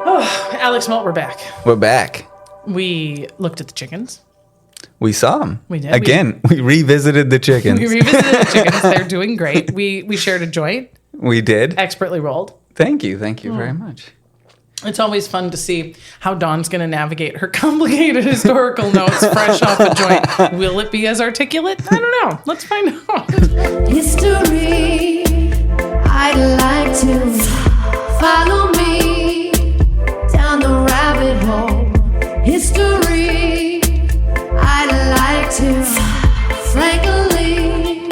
Oh, Alex Malt, we're back. We're back. We looked at the chickens. We saw them. We did. Again, we revisited the chickens. We revisited the chickens. They're doing great. We shared a joint. We did. Expertly rolled. Thank you. Thank you very much. It's always fun to see how Dawn's going to navigate her complicated historical notes fresh off a joint. Will it be as articulate? I don't know. Let's find out. History, I'd like to follow me down the rabbit hole. History, I'd like to, frankly,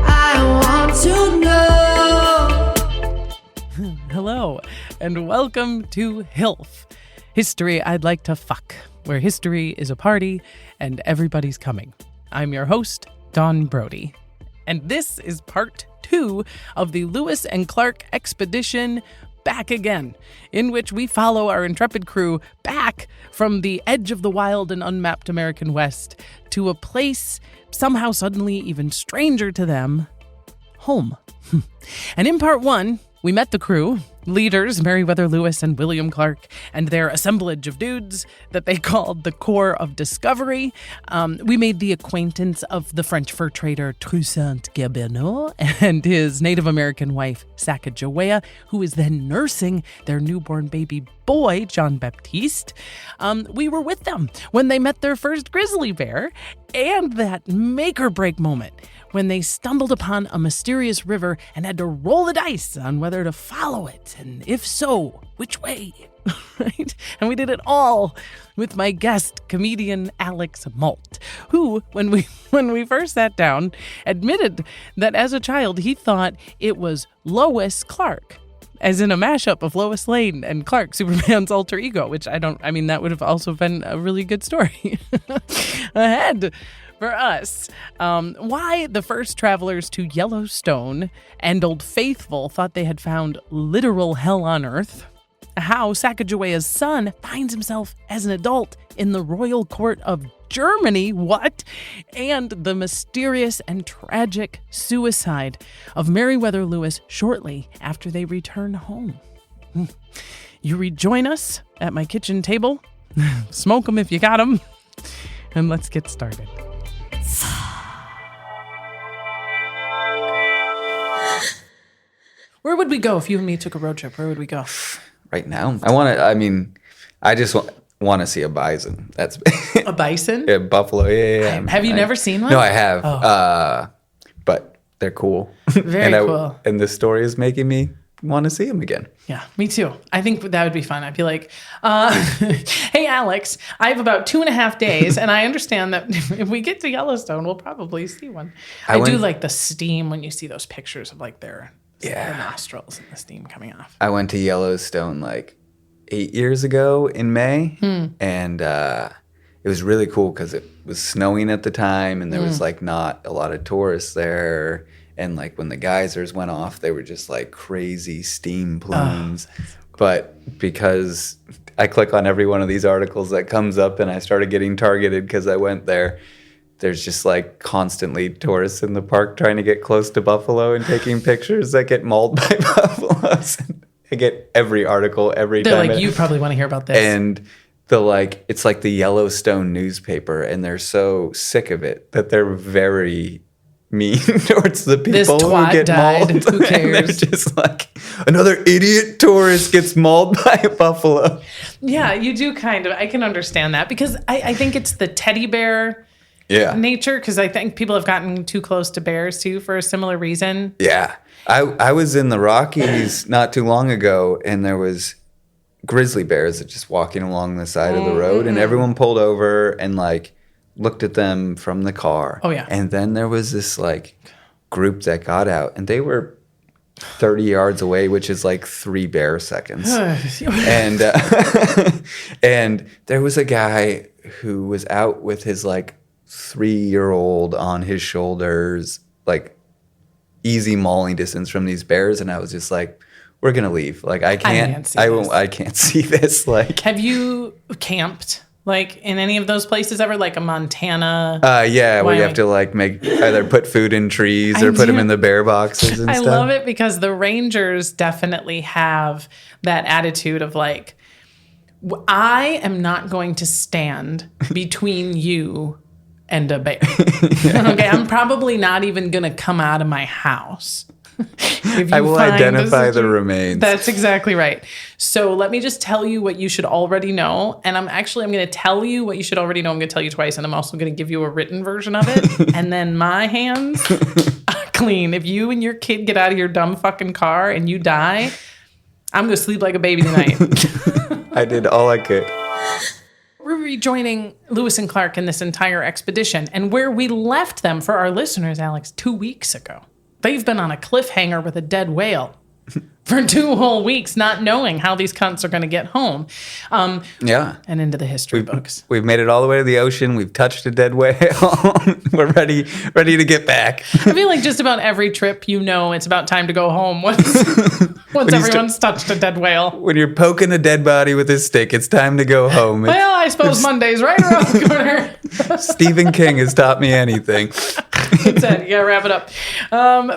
I want to know. Hello, and welcome to HILF, History I'd Like to Fuck, where history is a party and everybody's coming. I'm your host, Dawn Brody, and this is part 2 of the Lewis and Clark expedition back again, in which we follow our intrepid crew back from the edge of the wild and unmapped American West to a place somehow suddenly even stranger to them, home. And in part 1, we met the crew, leaders Meriwether Lewis and William Clark, and their assemblage of dudes that they called the Corps of Discovery. We made the acquaintance of the French fur trader Toussaint Geberneau and his Native American wife, Sacagawea, who is then nursing their newborn baby boy, John Baptiste. We were with them when they met their first grizzly bear, and that make-or-break moment when they stumbled upon a mysterious river and had to roll the dice on whether to follow it, and if so, which way, right? And we did it all with my guest, comedian Alex Malt, who, when we first sat down, admitted that as a child he thought it was Lois Clark, as in a mashup of Lois Lane and Clark, Superman's alter ego, which that would have also been a really good story. Ahead for us, why the first travelers to Yellowstone and Old Faithful thought they had found literal hell on earth, how Sacagawea's son finds himself as an adult in the royal court of Germany, and the mysterious and tragic suicide of Meriwether Lewis shortly after they return home. You rejoin us at my kitchen table, smoke them if you got them, and let's get started. Where would we go if you and me took a road trip? Where would we go? Right now, I just want to see a bison. That's a bison? Yeah, buffalo. Yeah. Have you never seen one? No, I have. Oh. But they're cool. Very cool. And this story is making me want to see them again. Yeah, me too. I think that would be fun. I'd be like, hey, Alex, I have about 2.5 days, and I understand that if we get to Yellowstone, we'll probably see one. I do like the steam when you see those pictures of like their nostrils and the steam coming off. I went to Yellowstone like 8 years ago in May, and it was really cool because it was snowing at the time, and there was like not a lot of tourists there. And like when the geysers went off, they were just like crazy steam plumes. But because I click on every one of these articles that comes up and I started getting targeted because I went there, there's just like constantly tourists in the park trying to get close to buffalo and taking pictures that get mauled by buffaloes. I get every article every time. They're like, you probably want to hear about this. And it's like the Yellowstone newspaper, and they're so sick of it that they're very mean towards the people who get mauled. Who cares? And they're just like, another idiot tourist gets mauled by a buffalo. Yeah, you do kind of. I can understand that because I think it's the teddy bear nature, because I think people have gotten too close to bears too for a similar reason. Yeah. I was in the Rockies not too long ago, and there was grizzly bears just walking along the side of the road, and everyone pulled over and like looked at them from the car. Oh, yeah. And then there was this like group that got out, and they were 30 yards away, which is like 3 bear seconds. and and there was a guy who was out with his like 3-year-old on his shoulders, like easy mauling distance from these bears, and I was just like, we're gonna leave. Like I can't see this. Like, have you camped like in any of those places ever, like a Montana? Yeah, where you have to like either put food in trees or put them in the bear boxes and stuff. I love it because the rangers definitely have that attitude of like, I am not going to stand between you and a bear. Okay, I'm probably not even going to come out of my house. I will identify the remains. That's exactly right. So let me just tell you what you should already know. And I'm going to tell you what you should already know. I'm going to tell you twice. And I'm also going to give you a written version of it. And then my hands are clean. If you and your kid get out of your dumb fucking car and you die, I'm going to sleep like a baby tonight. I did all I could. We're rejoining Lewis and Clark in this entire expedition. And where we left them for our listeners, Alex, 2 weeks ago. They've been on a cliffhanger with a dead whale for 2 whole weeks, not knowing how these cunts are going to get home. Yeah. And into the history books. We've made it all the way to the ocean. We've touched a dead whale. We're ready to get back. I feel like just about every trip, it's about time to go home once everyone's touched a dead whale. When you're poking a dead body with a stick, it's time to go home. Well, I suppose Monday's right around the corner. Stephen King has taught me anything. He said, you gotta wrap it up.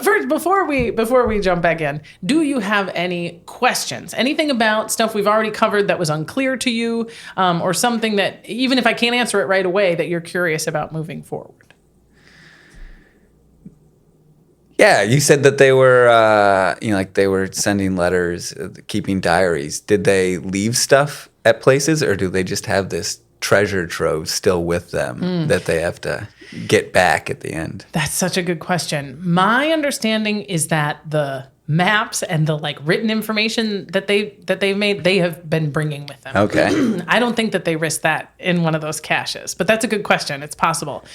First, before we jump back in, do you have any questions? Anything about stuff we've already covered that was unclear to you, or something that, even if I can't answer it right away, that you're curious about moving forward? Yeah, you said that they were, they were sending letters, keeping diaries. Did they leave stuff at places, or do they just have this treasure trove still with them that they have to get back at the end? That's such a good question. My understanding is that the maps and the written information that they've made, they have been bringing with them. Okay. I don't think that they risked that in one of those caches, but that's a good question. It's possible.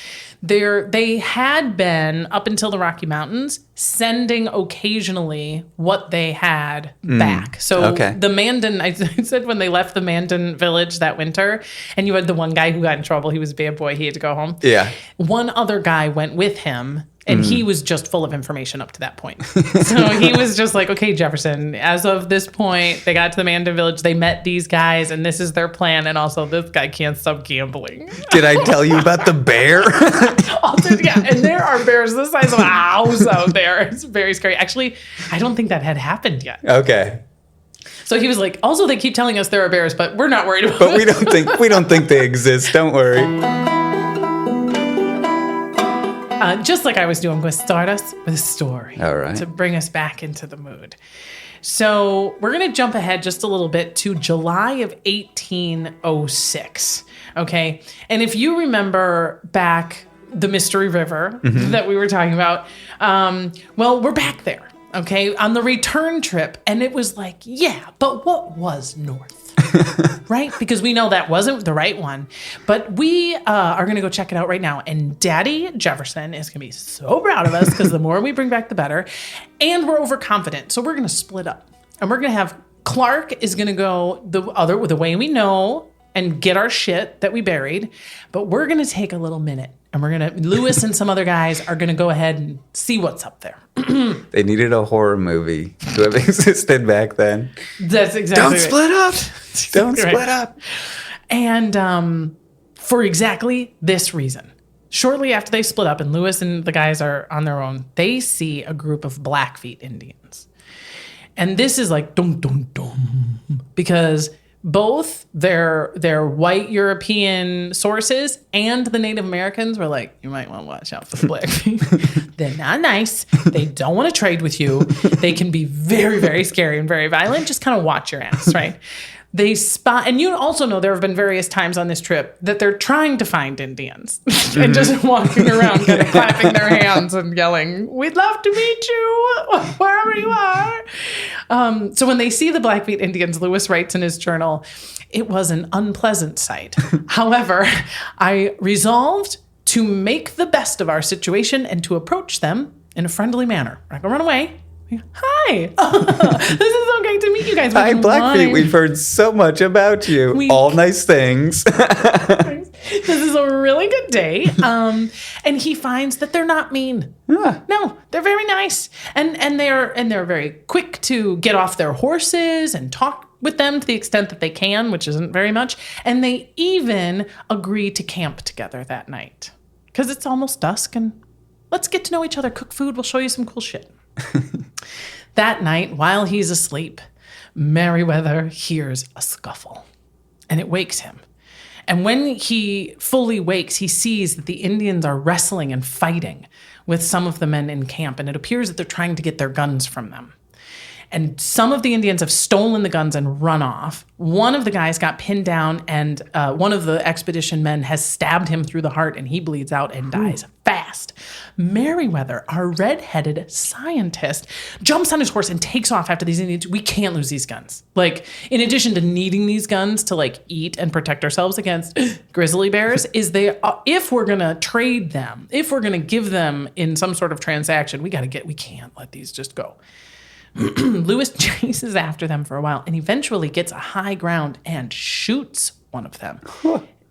They had been, up until the Rocky Mountains, sending occasionally what they had back. So the Mandan, I said when they left the Mandan village that winter, and you had the one guy who got in trouble, he was a bad boy, he had to go home. Yeah. One other guy went with him, and he was just full of information up to that point. So he was just like, okay, Jefferson, as of this point, they got to the Mandan village, they met these guys, and this is their plan, and also this guy can't stop gambling. Did I tell you about the bear? Yeah, and there are bears the size of a house out there. It's very scary. Actually, I don't think that had happened yet. Okay. So he was like, also they keep telling us there are bears, but we're not worried about it. But we don't think they exist. Don't worry. Just like I was doing, I'm going to start us with a story. All right. To bring us back into the mood. So we're going to jump ahead just a little bit to July of 1806. Okay. And if you remember back the Mystery River that we were talking about, well, we're back there. Okay. On the return trip. And it was like, yeah, but what was north? Right? Because we know that wasn't the right one. But we are going to go check it out right now. And Daddy Jefferson is going to be so proud of us because the more we bring back, the better. And we're overconfident. So we're going to split up. And we're going to have Clark is going to go the way we know and get our shit that we buried. But we're going to take a little minute. And Lewis and some other guys are going to go ahead and see what's up there. They needed a horror movie to have existed back then. That's exactly Don't right. split up. Don't split up. And for exactly this reason, shortly after they split up and Lewis and the guys are on their own, they see a group of Blackfeet Indians. And this is like, dum, dum, dum, because both their white European sources and the Native Americans were like, you might want to watch out for the Blackfeet. They're not nice. They don't want to trade with you. They can be very, very scary and very violent. Just kind of watch your ass, right? They spot, and you also know there have been various times on this trip that they're trying to find Indians and just walking around kind of clapping their hands and yelling, we'd love to meet you wherever you are. So when they see the Blackfeet Indians, Lewis writes in his journal, it was an unpleasant sight. However, I resolved to make the best of our situation and to approach them in a friendly manner. I'm not going to run away. Hi. This is so great to meet you guys. Hi, Blackfeet. We've heard so much about you. All nice things. This is a really good day. And he finds that they're not mean. Yeah. No, they're very nice. And they're very quick to get off their horses and talk with them to the extent that they can, which isn't very much. And they even agree to camp together that night. Because it's almost dusk and let's get to know each other, cook food, we'll show you some cool shit. That night, while he's asleep, Meriwether hears a scuffle. and it wakes him. And when he fully wakes, he sees that the Indians are wrestling and fighting with some of the men in camp, and it appears that they're trying to get their guns from them. And some of the Indians have stolen the guns and run off. One of the guys got pinned down, and one of the expedition men has stabbed him through the heart, and he bleeds out and dies fast. Meriwether, our red-headed scientist, jumps on his horse and takes off after these Indians. We can't lose these guns. Like, in addition to needing these guns to, like, eat and protect ourselves against grizzly bears, if we're going to trade them, if we're going to give them in some sort of transaction, we can't let these just go. Lewis chases after them for a while and eventually gets a high ground and shoots one of them.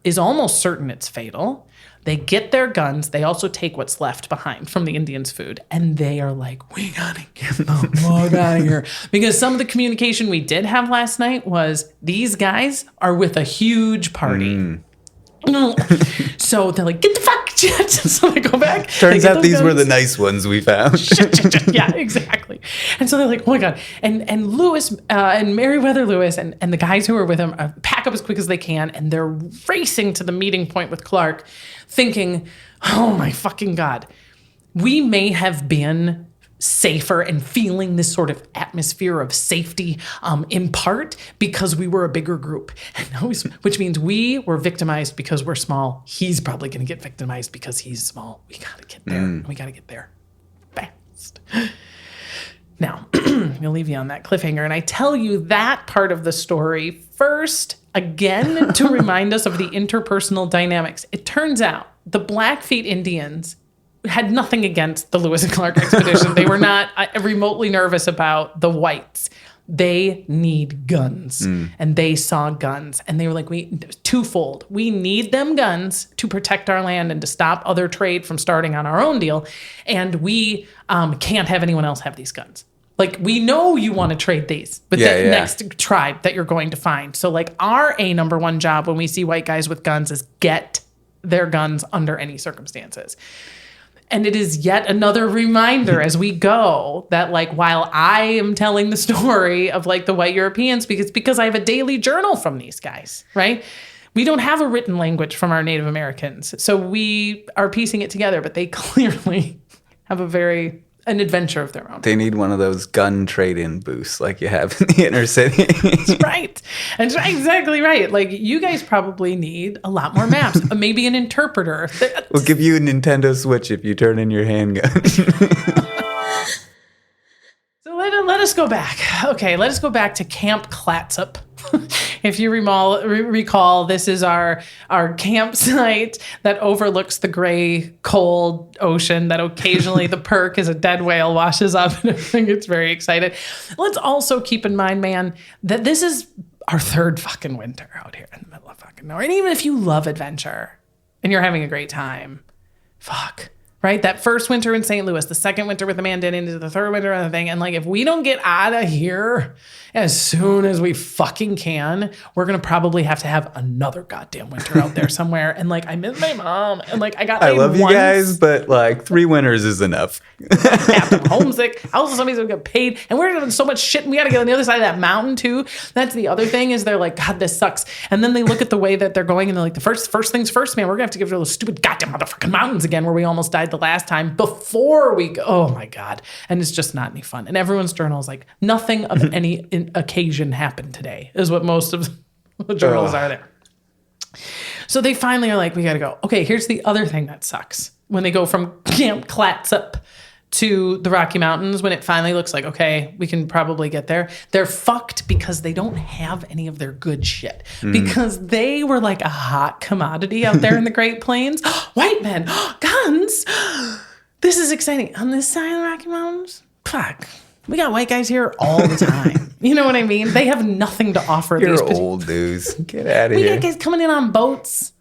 Is almost certain it's fatal. They get their guns. They also take what's left behind from the Indians' food. And they are like, we gotta get the fuck out of here. Because some of the communication we did have last night was these guys are with a huge party. So they're like, get the fuck. So they go back. Turns out these were the nice ones we found. Yeah, exactly. And so they're like, oh my God. And Lewis and Meriwether Lewis and the guys who are with him pack up as quick as they can. And they're racing to the meeting point with Clark thinking, oh my fucking God, we may have been safer and feeling this sort of atmosphere of safety in part because we were a bigger group, which means we were victimized because we're small. He's probably going to get victimized because he's small. We got to get there. We got to get there fast. Now, I'll leave you on that cliffhanger, and I tell you that part of the story first, again, to remind us of the interpersonal dynamics. It turns out the Blackfeet Indians had nothing against the Lewis and Clark expedition. They were not remotely nervous about the whites. They need guns. And they saw guns. And they were like, twofold. We need them guns to protect our land and to stop other trade from starting on our own deal. And we can't have anyone else have these guns. Like, we know you want to trade these, but next tribe that you're going to find. So, like, our number one job when we see white guys with guns is get their guns under any circumstances. And it is yet another reminder as we go that, like, while I am telling the story of, like, the white Europeans, because I have a daily journal from these guys, right? We don't have a written language from our Native Americans. So we are piecing it together, but they clearly have an adventure of their own. They need one of those gun trade-in booths like you have in the inner city. That's right. That's exactly right. Like, you guys probably need a lot more maps, maybe an interpreter. We'll give you a Nintendo Switch if you turn in your handgun. So let us go back. Okay, let us go back to Camp Clatsop. If you recall, this is our campsite that overlooks the gray, cold ocean that occasionally the perk as a dead whale washes up and everything gets very excited. Let's also keep in mind, man, that this is our third fucking winter out here in the middle of fucking nowhere. And even if you love adventure and you're having a great time, fuck. Right? That first winter in St. Louis, the second winter with the Mandan, the third winter on the thing. And like, if we don't get out of here as soon as we fucking can, we're going to probably have to have another goddamn winter out there somewhere. And like, I miss my mom. And like, I love you guys, but like 3 winters is enough. I'm homesick. Also, somebody's going to get paid. And we're doing so much shit. And we got to get on the other side of that mountain too. That's the other thing is they're like, God, this sucks. And then they look at the way that they're going and they're like, the first things first, man, we're going to have to get rid of those stupid goddamn motherfucking mountains again where we almost died the last time before we go. Oh my God. And it's just not any fun. And everyone's journal is like, nothing of any occasion happened today is what most of the journals are there. So they finally are like, we got to go. Okay, here's the other thing that sucks. When they go from Camp Clatsop to the Rocky Mountains, when it finally looks like, okay, we can probably get there, they're fucked because they don't have any of their good shit. Because they were like a hot commodity out there in the Great Plains. White men, guns. This is exciting. On this side of the Rocky Mountains, fuck. We got white guys here all the time. You know what I mean? They have nothing to offer. You're old dudes. Get out of here. We got guys coming in on boats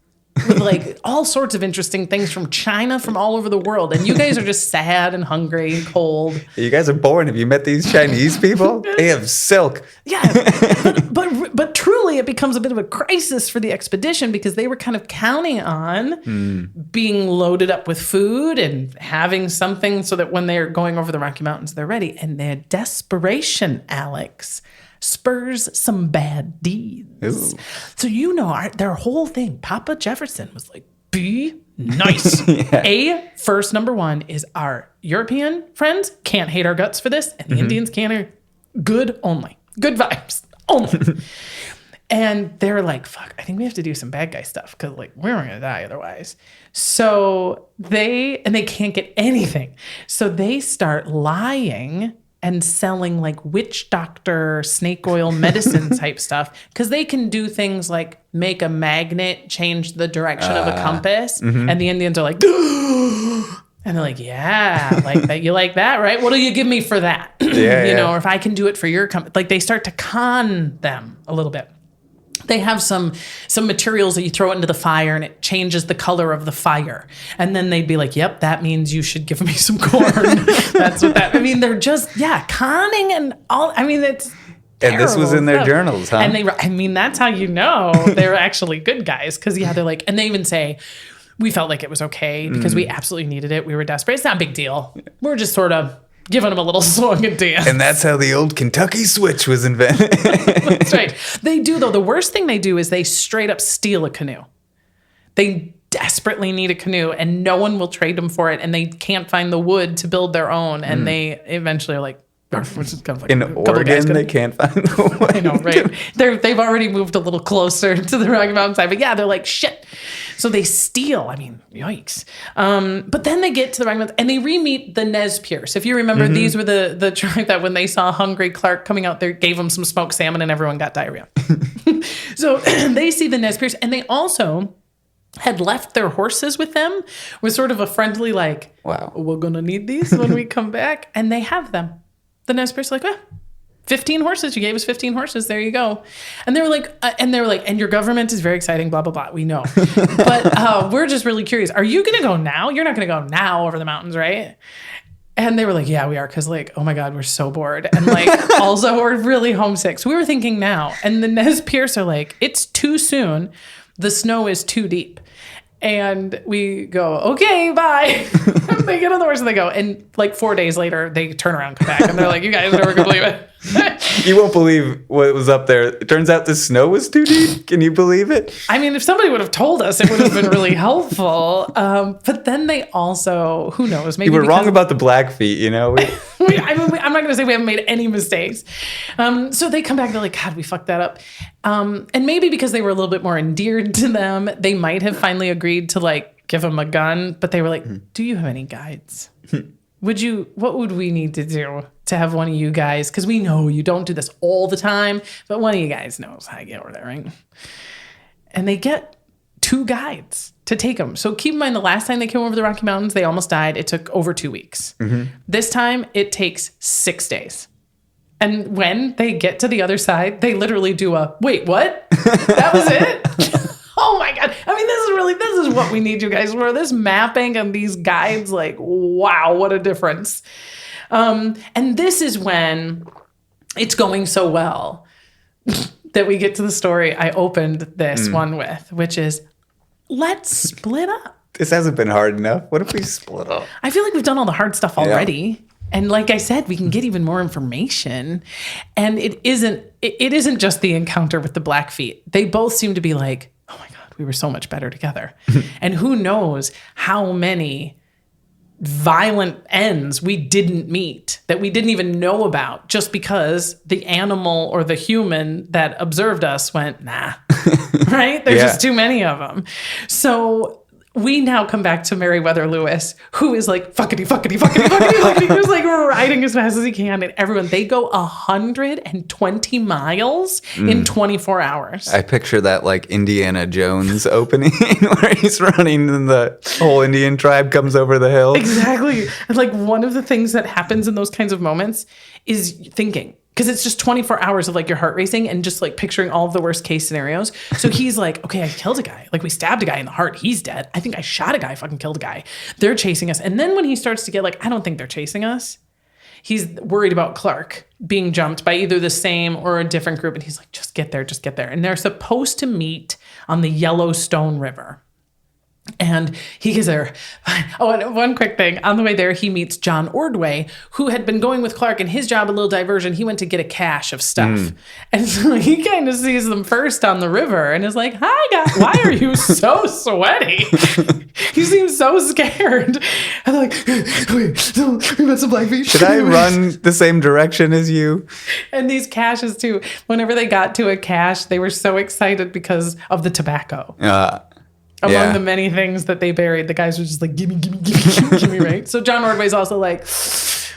with like all sorts of interesting things from China, from all over the world. And you guys are just sad and hungry and cold. You guys are boring. Have you met these Chinese people? They have silk. Yeah. But truly it becomes a bit of a crisis for the expedition because they were kind of counting on being loaded up with food and having something so that when they're going over the Rocky Mountains, they're ready. And their desperation, Alex, spurs some bad deeds. Ooh. So their whole thing, Papa Jefferson was like, be nice. First, number one is our European friends can't hate our guts for this, and the Indians can't. Good only. Good vibes only. And they're like, fuck, I think we have to do some bad guy stuff because like we're going to die otherwise. So they can't get anything. So they start lying and selling like witch doctor, snake oil medicine type stuff because they can do things like make a magnet change the direction of a compass. And the Indians are like, and they're like, yeah, like that. You like that, right? What'll you give me for that? You know, or if I can do it for your company. Like they start to con them a little bit. They have some materials that you throw into the fire and it changes the color of the fire. And then they'd be like, yep, that means you should give me some corn. That's what that, I mean, they're just, conning and all, I mean, it's And this was in their journals, huh? And that's how you know they're actually good guys. Cause they're like, and they even say, we felt like it was okay because we absolutely needed it. We were desperate. It's not a big deal. We're just sort of giving them a little song and dance. And that's how the old Kentucky switch was invented. That's right. They do, though. The worst thing they do is they straight up steal a canoe. They desperately need a canoe, and no one will trade them for it, and they can't find the wood to build their own, and they eventually are like, in Oregon, they can't find the wood. I know, right? They've already moved a little closer to the Rocky Mountain side, but they're like, shit. So they steal. I mean, yikes. But then they get to the Rocky Mountains and they re-meet the Nez Perce. If you remember, these were the tribe that when they saw hungry Clark coming out there, gave them some smoked salmon and everyone got diarrhea. So they see the Nez Perce, and they also had left their horses with them with sort of a friendly like, wow, we're going to need these when we come back. And they have them. The Nez Perce like, 15 horses. You gave us 15 horses. There you go. And they were like, and your government is very exciting, blah, blah, blah. We know. But we're just really curious. Are you going to go now? You're not going to go now over the mountains, right? And they were like, yeah, we are. Cause like, oh my God, we're so bored. And like, also we're really homesick. So we were thinking now. And the Nez Perce are like, it's too soon. The snow is too deep. And we go, okay, bye. They get on the horse and they go. And like 4 days later, they turn around and come back. And they're like, you guys never can believe it. You won't believe what was up there. It turns out the snow was too deep. Can you believe it? I mean, if somebody would have told us, it would have been really helpful. But then they also, who knows? Maybe you were wrong about the Blackfeet, you know? I'm not going to say we haven't made any mistakes. So they come back, they're like, God, we fucked that up. And maybe because they were a little bit more endeared to them, they might have finally agreed to like give them a gun. But they were like, do you have any guides? What would we need to do to have one of you guys? Because we know you don't do this all the time, but one of you guys knows how to get over there, right? And they get 2 guides to take them. So keep in mind, the last time they came over the Rocky Mountains, they almost died. It took over 2 weeks. This time, it takes 6 days. And when they get to the other side, they literally do a, wait, what? That was it? Oh my God. I mean, this is what we need you guys for. This mapping and these guides, like, wow, what a difference. And this is when it's going so well that we get to the story I opened this one with, which is, let's split up. This hasn't been hard enough. What if we split up? I feel like we've done all the hard stuff already. Yeah. And like I said, we can get even more information. And it isn't just the encounter with the Blackfeet. They both seem to be like, oh my God, we were so much better together. And who knows how many violent ends we didn't meet that we didn't even know about just because the animal or the human that observed us went, nah, right? There's just too many of them. So we now come back to Meriwether Lewis, who is like, fuckity, fuckity, fuckity, fuckity, fuckity. He's like riding as fast as he can. And everyone, they go 120 miles in 24 hours. I picture that like Indiana Jones opening where he's running and the whole Indian tribe comes over the hill. Exactly. And like one of the things that happens in those kinds of moments is thinking. Because it's just 24 hours of like your heart racing and just like picturing all of the worst case scenarios. So he's like, okay, I killed a guy. Like we stabbed a guy in the heart. He's dead. I think I shot a guy. Fucking killed a guy. They're chasing us. And then when he starts to get like, I don't think they're chasing us. He's worried about Clark being jumped by either the same or a different group. And he's like, just get there. Just get there. And they're supposed to meet on the Yellowstone River. And he gets there. Oh, and one quick thing. On the way there, he meets John Ordway, who had been going with Clark, and his job, a little diversion, he went to get a cache of stuff. And so he kind of sees them first on the river and is like, hi, guys, why are you so sweaty? You seem so scared. And they're like, wait, no, we met some Blackfeet. Should I run the same direction as you? And these caches, too. Whenever they got to a cache, they were so excited because of the tobacco. Among the many things that they buried, the guys were just like, gimme, right? So John Ordway's also like,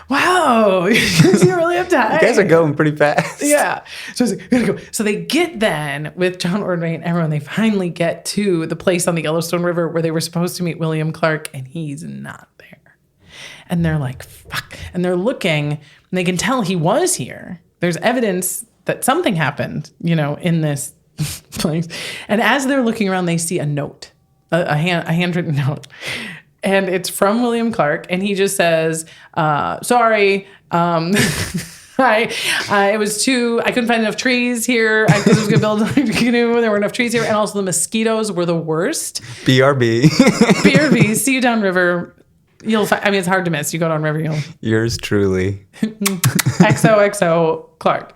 wow, you really have time. You guys are going pretty fast. Yeah. So he's like, we gotta go. So they get then, with John Ordway and everyone, they finally get to the place on the Yellowstone River where they were supposed to meet William Clark, and he's not there. And they're like, fuck. And they're looking, and they can tell he was here. There's evidence that something happened, in this place. And as they're looking around, they see a note. A handwritten note, and it's from William Clark, and he just says, sorry, it was I couldn't find enough trees here because I was going to build a canoe. There weren't enough trees here, and also the mosquitoes were the worst. BRB, see you downriver. You'll find, it's hard to miss. You go downriver, Yours truly. XOXO Clark.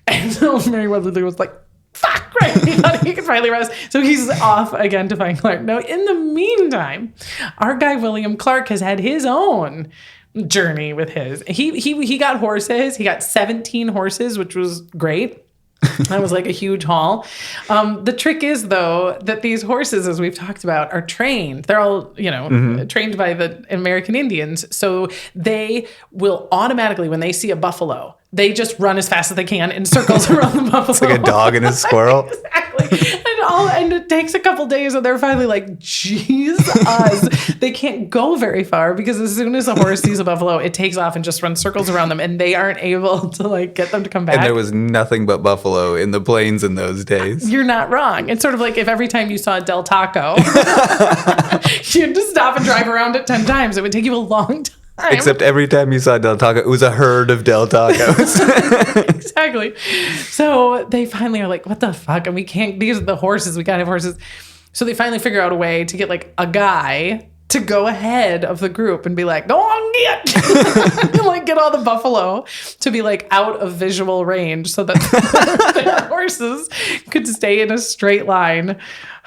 And so Meriwether was like, fuck, right? He thought he could finally rest. So he's off again to find Clark. Now, in the meantime, our guy William Clark has had his own journey with his. He got horses. He got 17 horses, which was great. That was like a huge haul. The trick is, though, that these horses, as we've talked about, are trained. They're all, trained by the American Indians. So they will automatically, when they see a buffalo, they just run as fast as they can in circles around the buffalo. It's like a dog and a squirrel. Exactly. And it takes a couple days, and they're finally like, Jesus. They can't go very far because as soon as a horse sees a buffalo, it takes off and just runs circles around them, and they aren't able to get them to come back. And there was nothing but buffalo in the plains in those days. You're not wrong. It's sort of like if every time you saw a Del Taco, you'd just stop and drive around it 10 times. It would take you a long time. Except every time you saw Del Taco, it was a herd of Del Tacos. Exactly. So they finally are like, what the fuck? And we can't, these are the horses. We got to have horses. So they finally figure out a way to get a guy to go ahead of the group and be like, go on, get. Get all the buffalo to be out of visual range so that their horses could stay in a straight line.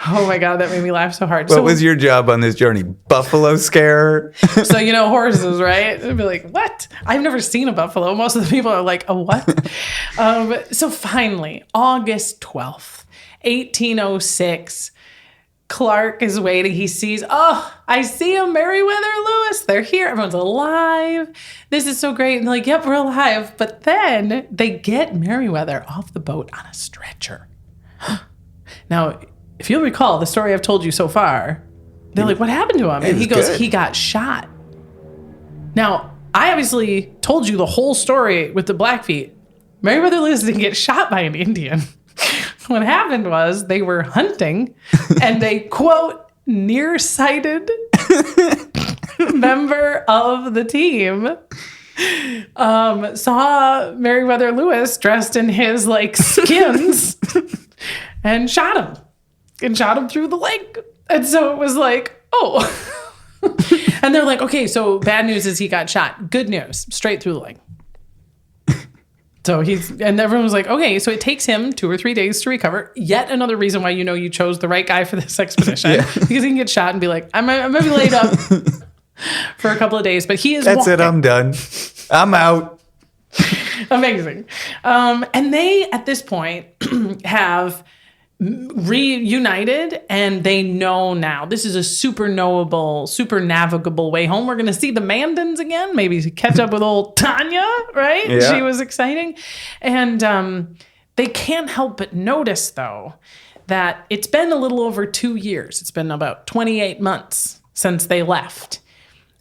Oh my God, that made me laugh so hard. What was your job on this journey? Buffalo scare? So, horses, right? I'd be like, what? I've never seen a buffalo. Most of the people are like, a what? So finally, August 12th, 1806, Clark is waiting. He sees, I see a Meriwether Lewis. They're here. Everyone's alive. This is so great. And they're like, yep, we're alive. But then they get Meriwether off the boat on a stretcher. Now, if you'll recall the story I've told you so far, they're like, what happened to him? And he goes, he got shot. Now, I obviously told you the whole story with the Blackfeet. Meriwether Lewis didn't get shot by an Indian. What happened was they were hunting and they, quote, nearsighted member of the team saw Meriwether Lewis dressed in his skins and shot him through the leg. And so it was like, oh. And they're like, okay, so bad news is he got shot. Good news, straight through the leg. So and everyone was like, okay, so it takes him 2 or 3 days to recover. Yet another reason why you chose the right guy for this expedition. Yeah. Because he can get shot and be like, I'm going to be laid up for a couple of days. But he is That's it, I'm done. I'm out. Amazing. And they, at this point, have reunited, and they know now this is a super knowable, super navigable way home. We're going to see the Mandans again, maybe catch up with old Tanya, right? Yeah. She was exciting. And they can't help but notice, though, that it's been a little over 2 years. It's been about 28 months since they left.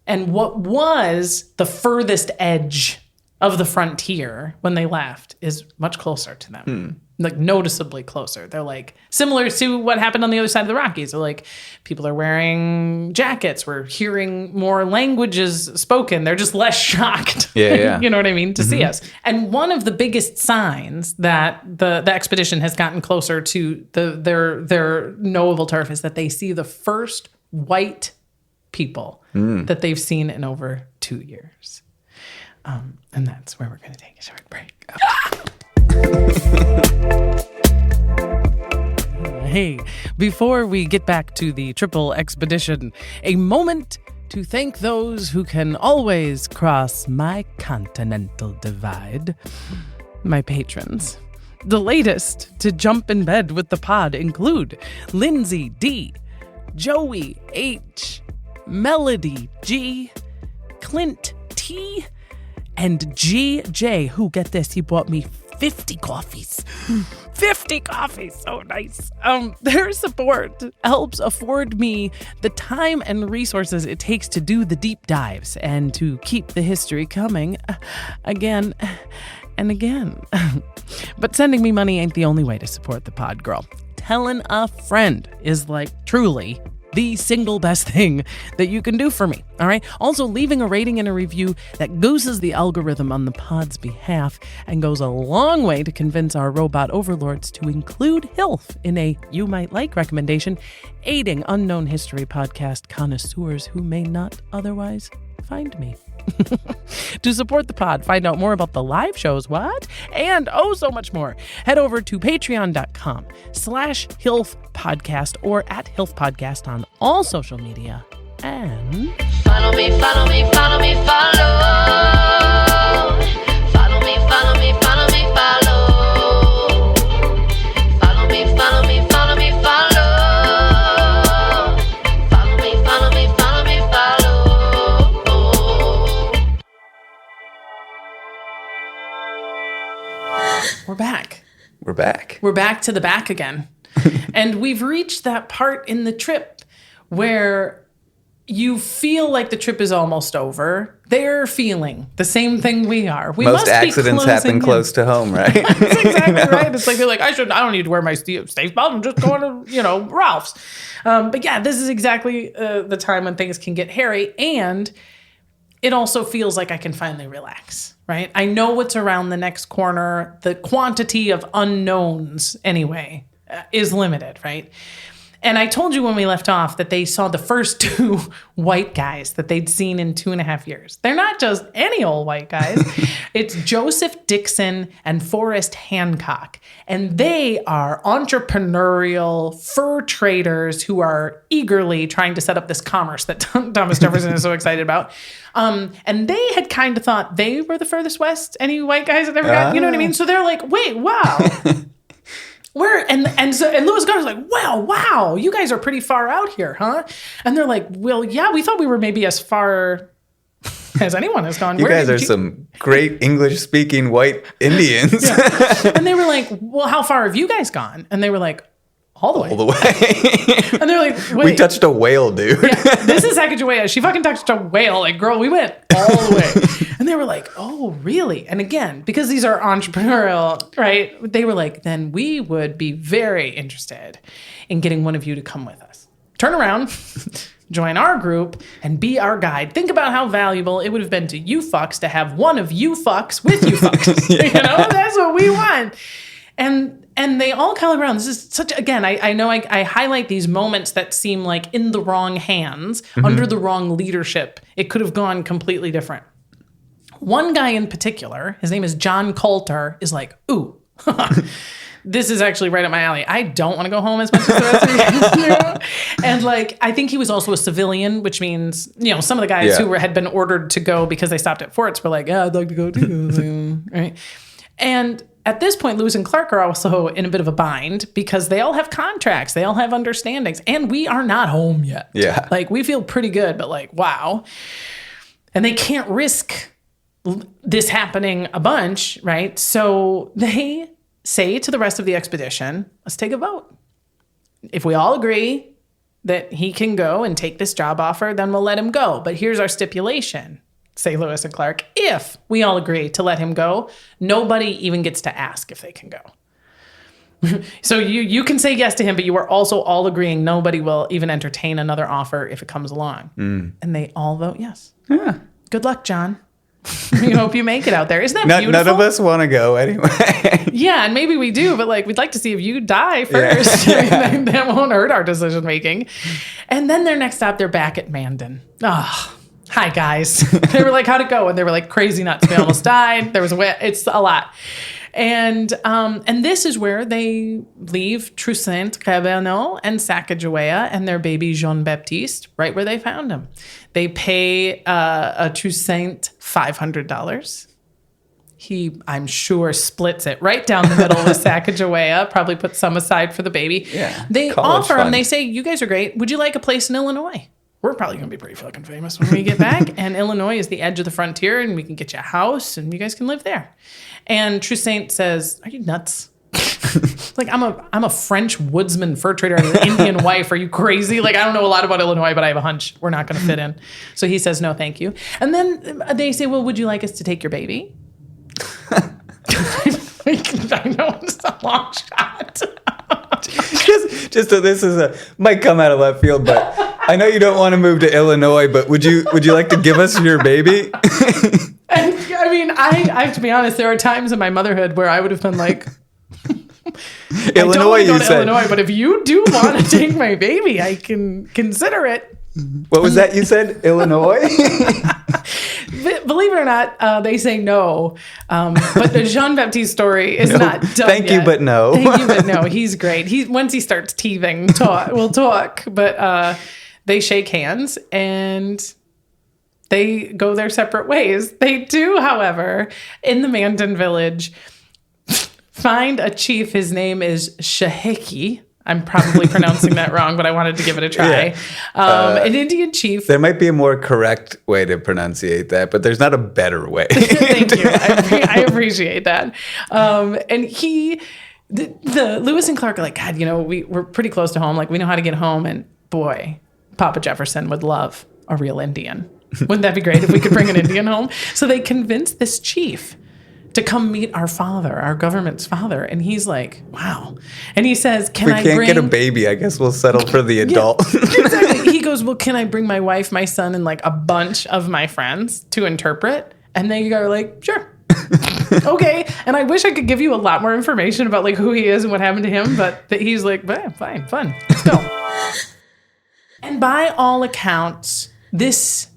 And what was the furthest edge of the frontier when they left is much closer to them. Noticeably closer. They're similar to what happened on the other side of the Rockies. They're people are wearing jackets. We're hearing more languages spoken. They're just less shocked. Yeah. You know what I mean? To see us. And one of the biggest signs that the expedition has gotten closer to their knowable turf is that they see the first white people that they've seen in over 2 years. And that's where we're going to take a short break. Hey, before we get back to the triple expedition, a moment to thank those who can always cross my continental divide, my patrons. The latest to jump in bed with the pod include Lindsay D, Joey H, Melody G, Clint T, and GJ, who, get this, he bought me 50 coffees. 50 coffees, so nice. Their support helps afford me the time and resources it takes to do the deep dives and to keep the history coming again and again. But sending me money ain't the only way to support the pod, girl. Telling a friend is like truly the single best thing that you can do for me, all right? Also, leaving a rating and a review that gooses the algorithm on the pod's behalf and goes a long way to convince our robot overlords to include HILF in a You Might Like recommendation, aiding unknown history podcast connoisseurs who may not otherwise find me. To support the pod, find out more about the live shows, and so much more. Head over to patreon.com/HILF podcast or at HILF podcast on all social media. And Follow me, follow me, follow me, follow. Follow me, follow me, follow me, follow. Follow me, follow me, follow me, follow. Follow me, follow me, follow me, follow. we're back. We're back. We're back to the back again. And we've reached that part in the trip where you feel like the trip is almost over. They're feeling the same thing we are. We Most must accidents be happen close to home, right? That's exactly right. It's like they're like, I don't need to wear my safe belt. I'm just going to, Ralph's. But yeah, this is exactly the time when things can get hairy, and it also feels like I can finally relax, right? I know what's around the next corner. The quantity of unknowns, anyway, is limited, right? And I told you when we left off that they saw the first 2 white guys that they'd seen in 2.5 years. They're not just any old white guys. It's Joseph Dixon and Forrest Hancock. And they are entrepreneurial fur traders who are eagerly trying to set up this commerce that Thomas Jefferson is so excited about. And they had kind of thought they were the furthest west any white guys had ever got. You know what I mean? So they're like, wait, wow. And Lewis Gardner's like, well, wow, you guys are pretty far out here, huh? And they're like, well, yeah, we thought we were maybe as far as anyone has gone. You guys are some great English-speaking white Indians. Yeah. And they were like, well, how far have you guys gone? And they were like, all the way. All the way. And they're like, wait. We touched a whale, dude. Yeah, this is Sacagawea. She fucking touched a whale. Like, girl, we went all the way. And they were like, oh, really? And again, because these are entrepreneurial, right? They were like, then we would be very interested in getting one of you to come with us. Turn around, join our group, and be our guide. Think about how valuable it would have been to you fucks to have one of you fucks with you fucks. Yeah. That's what we want. And they all come around. This is such, again, I know I highlight these moments that seem like in the wrong hands, under the wrong leadership. It could have gone completely different. One guy in particular, his name is John Coulter, is like, ooh, this is actually right up my alley. I don't want to go home as much as the rest of you guys do. And like, I think he was also a civilian, which means, some of the guys who had been ordered to go because they stopped at forts were like, yeah, I'd like to go too. Right? And at this point, Lewis and Clark are also in a bit of a bind because they all have contracts. They all have understandings. And we are not home yet. Yeah. Like, we feel pretty good, but like, wow. And they can't risk this happening a bunch, right? So they say to the rest of the expedition, let's take a vote. If we all agree that he can go and take this job offer, then we'll let him go. But here's our stipulation. Say Lewis and Clark, if we all agree to let him go, nobody even gets to ask if they can go. So you can say yes to him, but you are also all agreeing nobody will even entertain another offer if it comes along. And they all vote yes. Yeah. Good luck, John. We hope you make it out there. Isn't that beautiful? None of us want to go anyway. Yeah, and maybe we do, but like we'd like to see if you die first. I mean, that won't hurt our decision making. And then their next stop, they're back at Mandan. Oh, hi guys. They were like, how'd it go? And they were like, crazy nuts. We almost died. There was it's a lot. And this is where they leave Toussaint Réverneau and Sacagawea and their baby Jean Baptiste, right where they found him. They pay a Toussaint $500. He, I'm sure, splits it right down the middle with Sacagawea, probably puts some aside for the baby. Yeah, They college offer him, fund. they say, you guys are great. Would you like a place in Illinois? We're probably going to be pretty fucking famous when we get back. And Illinois is the edge of the frontier, and we can get you a house, and you guys can live there. And Toussaint says, are you nuts? Like, I'm a French woodsman, fur trader, I have an Indian wife. Are you crazy? Like, I don't know a lot about Illinois, but I have a hunch we're not going to fit in. So he says, no, thank you. And then they say, well, would you like us to take your baby? I know it's a long shot. just so this might come out of left field, but I know you don't want to move to Illinois, but would you like to give us your baby? And I mean, I have to be honest, there are times in my motherhood where I would have been like, Illinois, I don't you go to said. Illinois, but if you do want to take my baby, I can consider it. What was that you said? Illinois? Believe it or not, they say no. But the Jean-Baptiste story is not done Thank you, yet. but no. Thank you, but no. He's great. Once he starts teething, we'll talk. But they shake hands and they go their separate ways. They do, however, in the Mandan village, find a chief. His name is Shahiki. I'm probably pronouncing that wrong, but I wanted to give it a try. Yeah. An Indian chief. There might be a more correct way to pronunciate that, but there's not a better way. Thank you. I appreciate that. And the Lewis and Clark are like, God, we're pretty close to home. Like, we know how to get home. And boy, Papa Jefferson would love a real Indian. Wouldn't that be great if we could bring an Indian home? So they convinced this chief to come meet our father, our government's father. And he's like, wow. And he says, We can't get a baby. I guess we'll settle for the adult. Exactly. He goes, well, can I bring my wife, my son, and like a bunch of my friends to interpret? And they are like, sure. Okay. And I wish I could give you a lot more information about like who he is and what happened to him, but he's like, fine, fun. Let's go. And by all accounts, this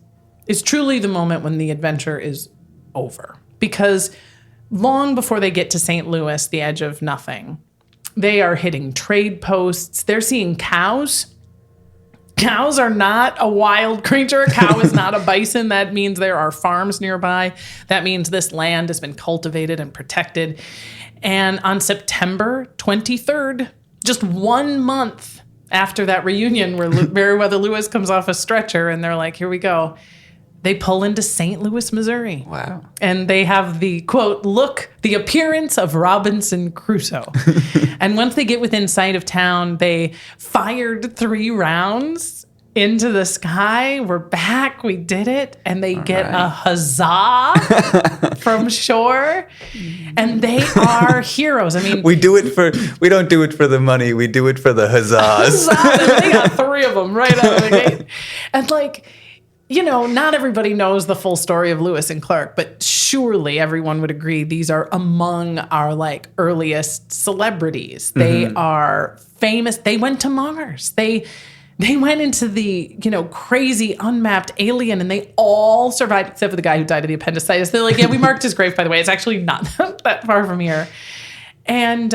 is truly the moment when the adventure is over. Because long before they get to St. Louis, the edge of nothing, they are hitting trade posts. They're seeing cows. Cows are not a wild creature. A cow is not a bison. That means there are farms nearby. That means this land has been cultivated and protected. And on September 23rd, just 1 month after that reunion where Meriwether Lewis comes off a stretcher and they're like, here we go. They pull into St. Louis, Missouri. Wow. And they have the, quote, the appearance of Robinson Crusoe. And once they get within sight of town, they fired 3 rounds into the sky. We're back. We did it. And they get a huzzah from shore. And they are heroes. I mean, we don't do it for the money. We do it for the huzzahs. They got 3 of them right out of the gate. And like, not everybody knows the full story of Lewis and Clark, but surely everyone would agree these are among our like earliest celebrities. They are famous. They went to Mars. They went into the, crazy unmapped alien and they all survived except for the guy who died of the appendicitis. They're like, yeah, we marked his grave, by the way. It's actually not that far from here. And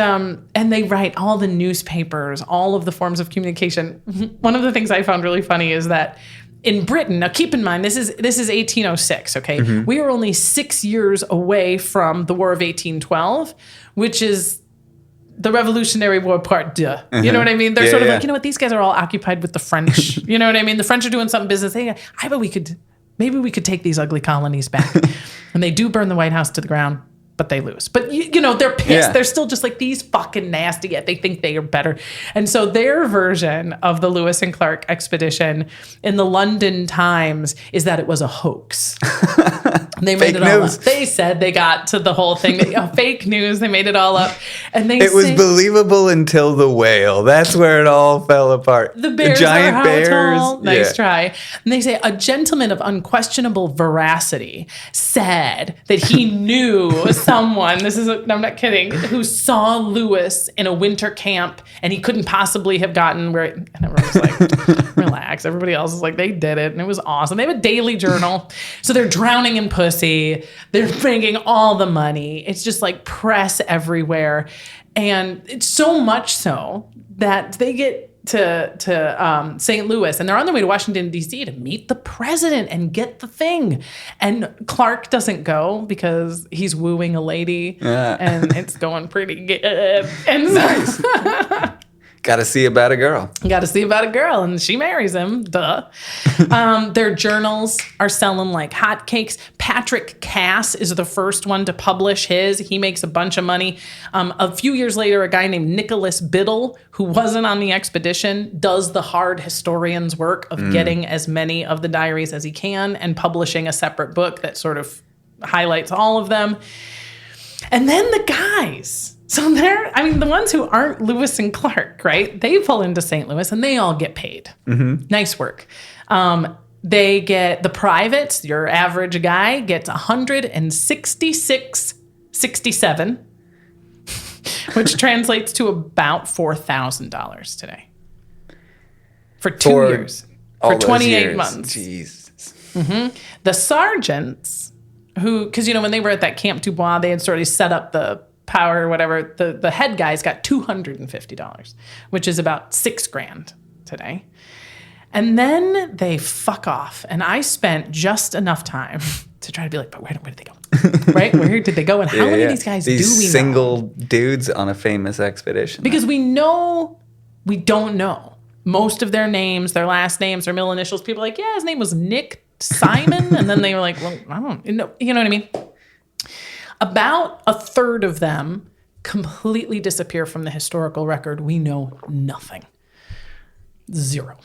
they write all the newspapers, all of the forms of communication. One of the things I found really funny is that in Britain, now keep in mind, this is 1806, okay? We are only 6 years away from the War of 1812, which is the Revolutionary War Part 2. You know what I mean? They're sort of like, these guys are all occupied with the French. You know what I mean? The French are doing something business. Maybe we could take these ugly colonies back. And they do burn the White House to the ground. But they lose. But, they're pissed. Yeah. They're still just like, these fucking nasty, yet they think they are better. And so their version of the Lewis and Clark expedition in the London Times is that it was a hoax. They made Fake it all news. up. They said they got to the whole thing. Fake news. They made it all up. And they It was say, believable until the whale. That's where it all fell apart. the bears giant are how bears. tall. Nice Yeah. try. And they say a gentleman of unquestionable veracity said that he knew someone, I'm not kidding, who saw Lewis in a winter camp and he couldn't possibly have gotten where, and everyone was like, relax. Everybody else is like, they did it. And it was awesome. They have a daily journal. So they're drowning in pussy. They're making all the money. It's just like press everywhere. And it's so much so that they get to St. Louis and they're on their way to Washington, D.C. to meet the president and get the thing. And Clark doesn't go because he's wooing a lady and it's going pretty good. And so, Got to see about a girl. got to see about a girl, and she marries him. Duh. Their journals are selling like hotcakes. Patrick Cass is the first one to publish his. He makes a bunch of money. A few years later, a guy named Nicholas Biddle, who wasn't on the expedition, does the hard historian's work of getting as many of the diaries as he can and publishing a separate book that sort of highlights all of them. And then the guys. So the ones who aren't Lewis and Clark, right? They pull into St. Louis and they all get paid. Mm-hmm. Nice work. They get the privates. Your average guy gets $166.67, which translates to about $4,000 today for 2 years, for 28 months. Jesus. The sergeants, who, because when they were at that Camp Dubois, they had sort of set up the power or whatever. The head guys got $250, which is about $6,000 today. And then they fuck off. And I spent just enough time to try to be like, but where did they go? Right? Where did they go? And how many of these guys do we know? These single dudes on a famous expedition. Because we don't know most of their names, their last names, their middle initials. People are like, yeah, his name was Nick Simon. And then they were like, well, I don't know. You know what I mean? About a third of them completely disappear from the historical record. We know nothing. Zero.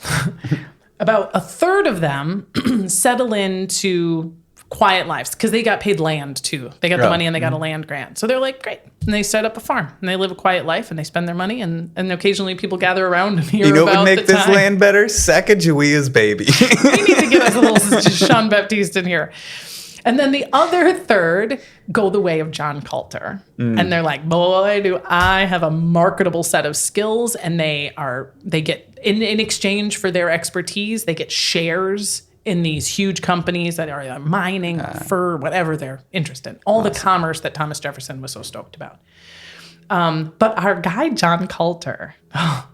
About a third of them settle into quiet lives because they got paid land too. They got the money and they got a land grant. So they're like, great. And they set up a farm and they live a quiet life and they spend their money and occasionally people gather around and hear about the time. You know what would make this land better? Sacagawea's baby. We need to get us a little Jean Baptiste in here. And then the other third go the way of John Coulter. And they're like, boy, do I have a marketable set of skills. And they get, in exchange for their expertise, they get shares in these huge companies that are mining, fur, whatever they're interested in. All the commerce that Thomas Jefferson was so stoked about. But our guy, John Coulter,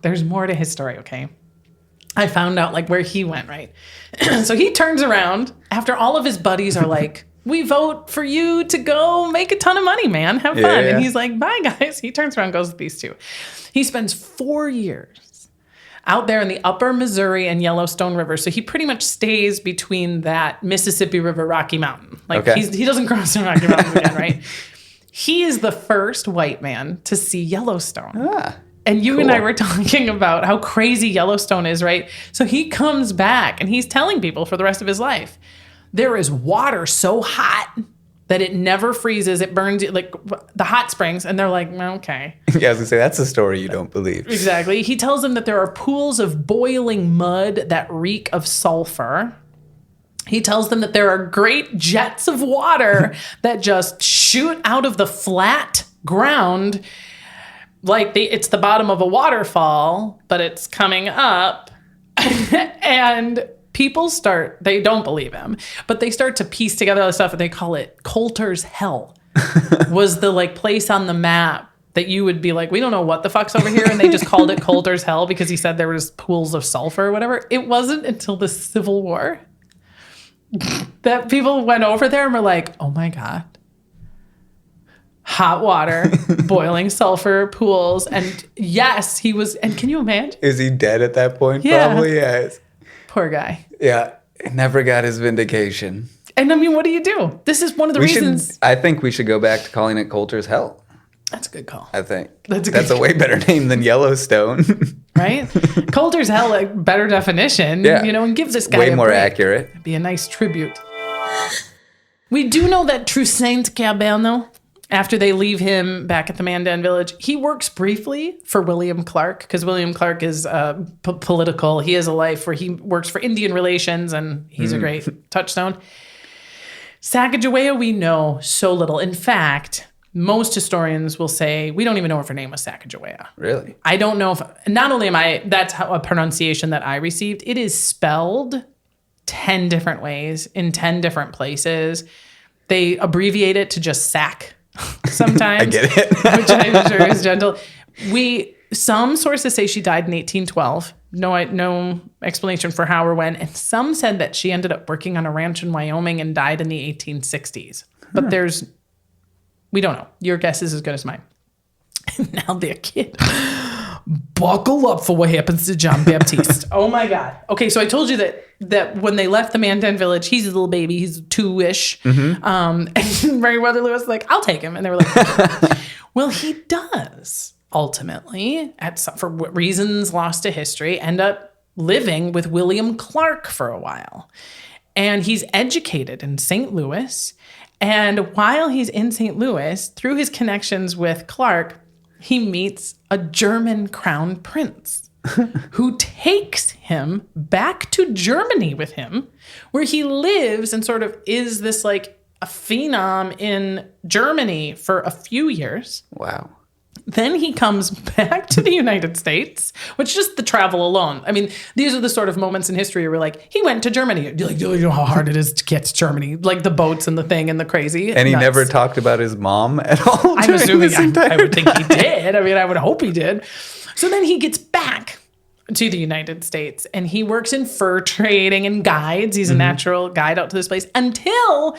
there's more to his story, okay? I found out like where he went, right? So he turns around after all of his buddies are like, we vote for you to go make a ton of money, man. Have fun. Yeah. And he's like, bye, guys. He turns around and goes with these two. He spends 4 years out there in the upper Missouri and Yellowstone River. So he pretty much stays between that Mississippi River, Rocky Mountain. Like he doesn't cross the Rocky Mountains again, right? He is the first white man to see Yellowstone. And you and I were talking about how crazy Yellowstone is, right? So he comes back and he's telling people for the rest of his life, there is water so hot that it never freezes. It burns you, like the hot springs. And they're like, okay. Yeah, I was going to say, that's a story you don't believe. Exactly. He tells them that there are pools of boiling mud that reek of sulfur. He tells them that there are great jets of water that just shoot out of the flat ground like it's the bottom of a waterfall, but it's coming up. And people they don't believe him, but they start to piece together all this stuff and they call it Coulter's Hell. Was the like place on the map that you would be like, we don't know what the fuck's over here. And they just called it Coulter's Hell because he said there was pools of sulfur or whatever. It wasn't until the Civil War that people went over there and were like, oh my God. Hot water, boiling sulfur, pools. And yes, he was. And can you imagine? Is he dead at that point? Yeah. Probably, yes. Poor guy. Yeah. Never got his vindication. And I mean, what do you do? This is one of the reasons. I think we should go back to calling it Coulter's Hell. That's a good call. I think. That's a way better name than Yellowstone. Right? Coulter's Hell, a better definition, Yeah. and gives this guy way a more break. accurate. It'd be a nice tribute. We do know that Toussaint Cabello, after they leave him back at the Mandan village, he works briefly for William Clark, because William Clark is political. He has a life where he works for Indian relations, and he's a great touchstone. Sacagawea, we know so little. In fact, most historians will say, we don't even know if her name was Sacagawea. Really? I don't know if, not only am I, that's how a pronunciation that I received, it is spelled 10 different ways in 10 different places. They abbreviate it to just Sac sometimes. I get it. Which I'm sure is gentle. Some sources say she died in 1812. No explanation for how or when. And some said that she ended up working on a ranch in Wyoming and died in the 1860s. But we don't know. Your guess is as good as mine. Now they're kid. Buckle up for what happens to John Baptiste. Oh my God. Okay, so I told you that when they left the Mandan village, he's a little baby. He's 2-ish. And Meriwether Lewis was like, I'll take him. And they were like, well, he does ultimately, for reasons lost to history, end up living with William Clark for a while. And he's educated in St. Louis. And while he's in St. Louis, through his connections with Clark, he meets a German crown prince who takes him back to Germany with him, where he lives and sort of is this like a phenom in Germany for a few years. Wow. Then he comes back to the United States, which just the travel alone. I mean, these are the sort of moments in history where we're like, he went to Germany. You're like, you know how hard it is to get to Germany, like the boats and the thing and the crazy. And he nuts. never talked about his mom at all. I'm assuming I would think he did. I mean, I would hope he did. So then he gets back to the United States and he works in fur trading and guides. He's a natural guide out to this place until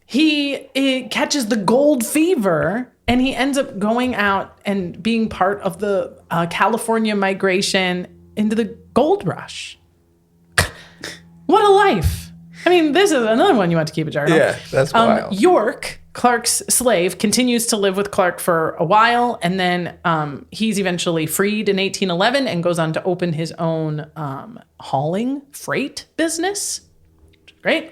he catches the gold fever. And he ends up going out and being part of the California migration into the gold rush. What a life. I mean, this is another one you want to keep a jar of. Yeah, that's wild. York, Clark's slave, continues to live with Clark for a while. And then he's eventually freed in 1811 and goes on to open his own hauling freight business. Great.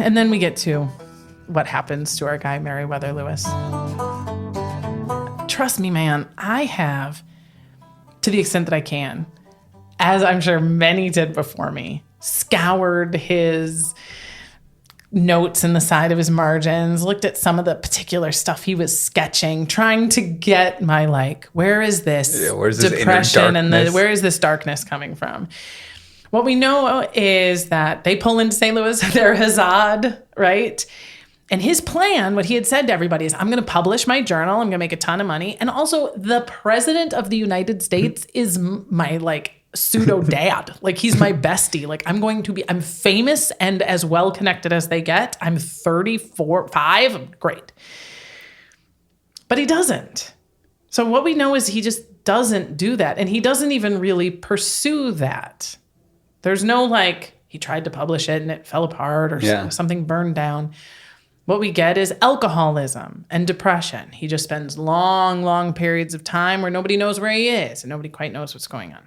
And then we get to what happens to our guy, Meriwether Lewis. Trust me, man, I have, to the extent that I can, as I'm sure many did before me, scoured his notes in the side of his margins, looked at some of the particular stuff he was sketching, trying to get my, like, where is this where's this depression inner and darkness? where is this darkness coming from? What we know is that they pull into St. Louis, they're Hazard, right? And his plan, what he had said to everybody is, I'm going to publish my journal. I'm going to make a ton of money. And also the president of the United States is my like pseudo dad. Like he's my bestie. Like I'm famous and as well connected as they get. I'm 5, great. But he doesn't. So what we know is he just doesn't do that. And he doesn't even really pursue that. There's no like, he tried to publish it and it fell apart or something burned down. What we get is alcoholism and depression. He just spends long, long periods of time where nobody knows where he is and nobody quite knows what's going on.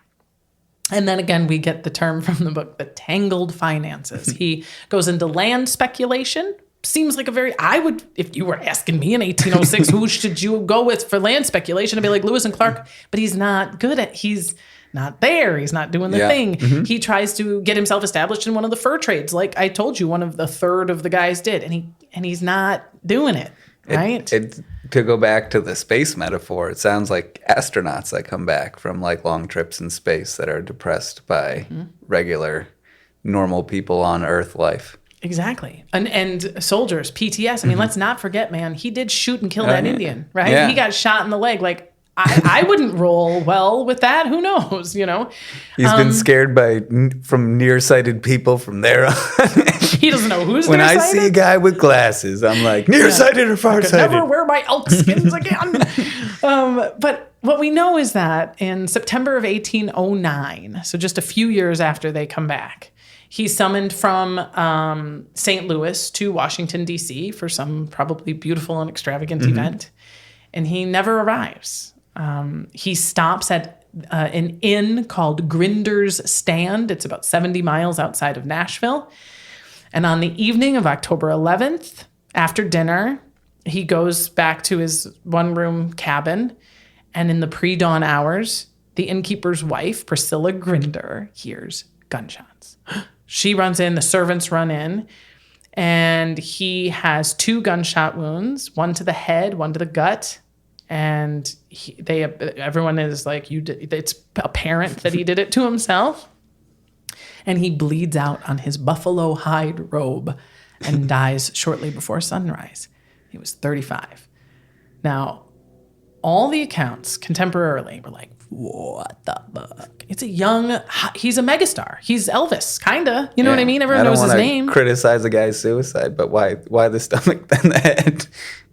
And then again, we get the term from the book, the tangled finances. He goes into land speculation. Seems like if you were asking me in 1806, who should you go with for land speculation? I'd be like Lewis and Clark, but he's not good at, he's not there. He's not doing the thing. Mm-hmm. He tries to get himself established in one of the fur trades. Like I told you, one of the third of the guys did, and he's not doing it. Right. To go back to the space metaphor, it sounds like astronauts that come back from like long trips in space that are depressed by regular, normal people on Earth life. Exactly. And soldiers, PTS. I mean, let's not forget, man, he did shoot and kill that Indian, right? Yeah. He got shot in the leg. Like, I wouldn't roll well with that. Who knows, you know? He's been scared from nearsighted people from there on. He doesn't know who's when nearsighted. I see a guy with glasses, I'm like, nearsighted or farsighted? I could never wear my elk skins again. But what we know is that in September of 1809, so just a few years after they come back, he's summoned from St. Louis to Washington, D.C. for some probably beautiful and extravagant event. And he never arrives. He stops at an inn called Grinder's Stand. It's about 70 miles outside of Nashville. And on the evening of October 11th, after dinner, he goes back to his one-room cabin. And in the pre-dawn hours, the innkeeper's wife, Priscilla Grinder, hears gunshots. She runs in, the servants run in, and he has 2 gunshot wounds, one to the head, one to the gut. And everyone is like, it's apparent that he did it to himself. And he bleeds out on his buffalo hide robe and dies shortly before sunrise. He was 35. Now, all the accounts contemporarily were like, what the fuck? He's a megastar. He's Elvis, kinda. You know what I mean? Everyone knows his name. Criticize a guy's suicide, but why the stomach then the head?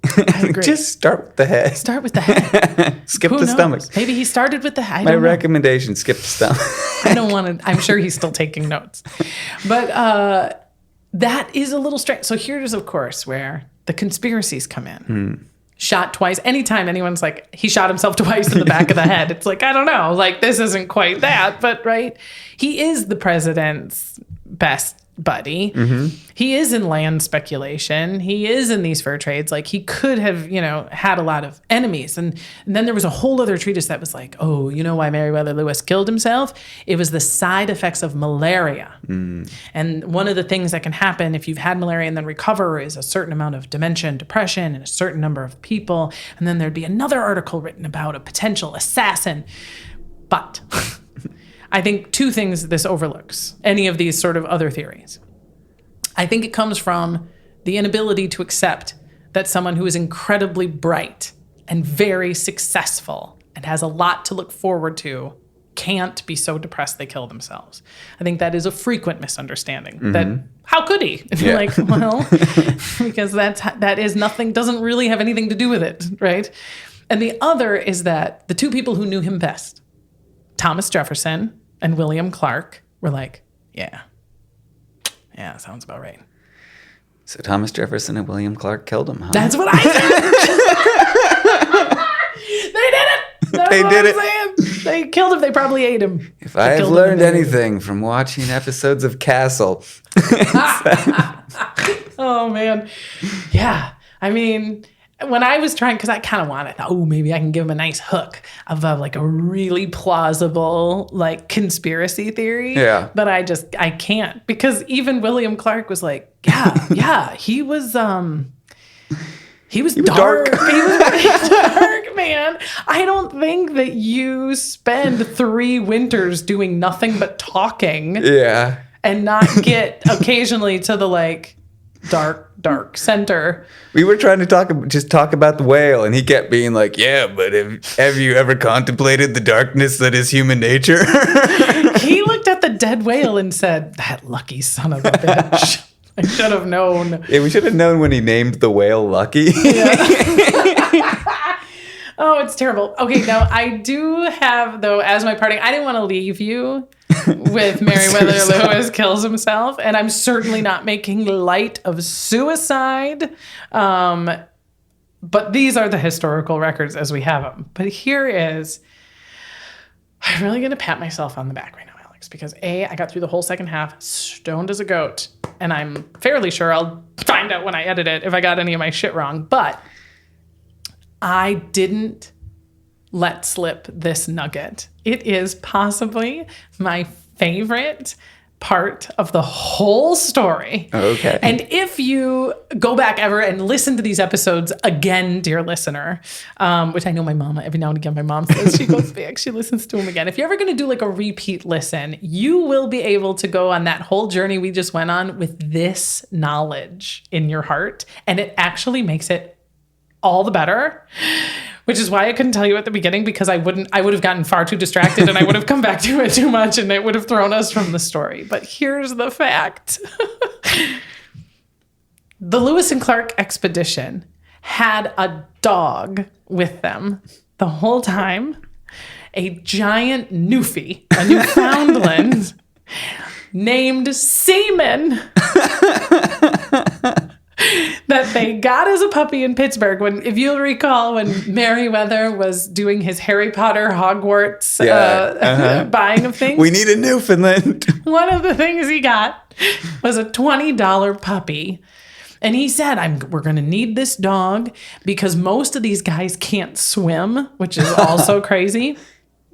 I agree. Just start with the head. Start with the head. Skip Who the knows? stomach. Maybe he started with the head. My recommendation, skip the stomach. I don't want to. I'm sure he's still taking notes. But that is a little strange. So here's, of course, where the conspiracies come in. Shot twice. Anytime anyone's like, he shot himself twice in the back of the head, it's like, I don't know. Like, this isn't quite that. But, right, he is the president's best buddy. He is in land speculation. He is in these fur trades. Like, he could have, had a lot of enemies. And then there was a whole other treatise that was like, oh, you know why Meriwether Lewis killed himself? It was the side effects of malaria. And one of the things that can happen if you've had malaria and then recover is a certain amount of dementia and depression in a certain number of people. And then there'd be another article written about a potential assassin. But I think 2 things this overlooks, any of these sort of other theories. I think it comes from the inability to accept that someone who is incredibly bright and very successful and has a lot to look forward to can't be so depressed they kill themselves. I think that is a frequent misunderstanding. That how could he? And you're like, well, because that is nothing, doesn't really have anything to do with it, right? And the other is that the 2 people who knew him best, Thomas Jefferson and William Clark, were like, yeah, sounds about right. So Thomas Jefferson and William Clark killed him, huh? That's what I said. They did it. That's They what did I'm it. saying. They killed him. They probably ate him. If I have learned anything from watching episodes of Castle. Oh, man. Yeah. I mean, when I was trying, because I kind of wanted, I thought, oh, maybe I can give him a nice hook of like a really plausible like conspiracy theory. Yeah. But I can't, because even William Clark was like, yeah, he was dark. He was dark, man. I don't think that you spend 3 winters doing nothing but talking. Yeah. And not get occasionally to the like dark center. We were trying to talk about the whale, and he kept being like, yeah, but have you ever contemplated the darkness that is human nature? He looked at the dead whale and said, that lucky son of a bitch. I should have known. Yeah, we should have known when he named the whale Lucky. Yeah. Oh, it's terrible. Okay, now I do have, though, as my parting, I didn't want to leave you with Meriwether Lewis kills himself, and I'm certainly not making light of suicide. But these are the historical records as we have them. But here is, I'm really going to pat myself on the back right now, Alex, because I got through the whole second half stoned as a goat, and I'm fairly sure I'll find out when I edit it if I got any of my shit wrong. But I didn't let slip this nugget. It is possibly my favorite part of the whole story. Okay. And if you go back ever and listen to these episodes again, dear listener, which I know my mom, every now and again, my mom says she goes back, she listens to them again. If you're ever going to do like a repeat listen, you will be able to go on that whole journey we just went on with this knowledge in your heart. And it actually makes it all the better, which is why I couldn't tell you at the beginning, because I would have gotten far too distracted and I would have come back to it too much and it would have thrown us from the story. But here's the fact. The Lewis and Clark expedition had a dog with them the whole time, a giant Newfie, a Newfoundland, named Seaman. that they got as a puppy in Pittsburgh. When, if you'll recall, when Merriweather was doing his Harry Potter Hogwarts buying of things. We need a Newfoundland. One of the things he got was a $20 puppy. And he said, we're going to need this dog because most of these guys can't swim, which is also crazy.